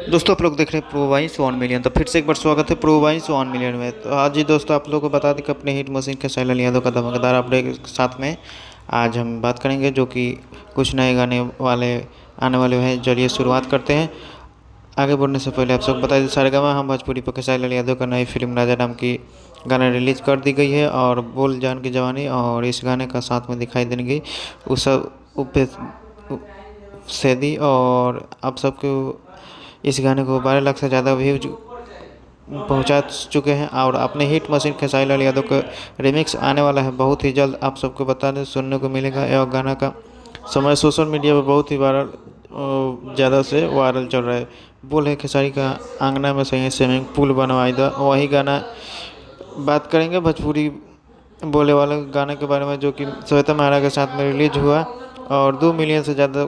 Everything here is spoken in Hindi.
दोस्तों आप लोग देख रहे हैं प्रो वाइस 1 मिलियन। तो फिर से एक बार स्वागत है प्रो वाइस 1 मिलियन में। तो आज ही दोस्तों आप लोगों को बता दें कि अपने हिट मशीन के शैलेंद्र यादव का धमाकेदार अपडेट के साथ में आज हम बात करेंगे, जो कि कुछ नए गाने वाले आने वाले हैं। चलिए शुरुआत करते हैं। आगे बढ़ने से पहले आप सबको बता दें, सारेगामा हम भोजपुरी पर शैलेंद्र यादव का नई फिल्म राजा नाम की गाना रिलीज कर दी गई है और बोल जान की जवानी, और इस गाने का साथ में दिखाई देंगे उस सब सैदी। और आप सबको इस गाने को 12 लाख से ज़्यादा व्यूज पहुंचा चुके हैं और अपने हिट मशीन खेसारी लाल यादव का रिमिक्स आने वाला है बहुत ही जल्द। आप सबको बता दें सुनने को मिलेगा। यह गाना का समय सोशल मीडिया पर बहुत ही वायरल, ज़्यादा से वायरल चल रहा है। बोल है खेसारी का आंगना में सही स्विमिंग पूल बनवाई दो, वही गाना बात करेंगे भोजपुरी बोले वाले गाने के बारे में, जो कि श्वेता मेहरा के साथ में रिलीज हुआ और 2 मिलियन से ज़्यादा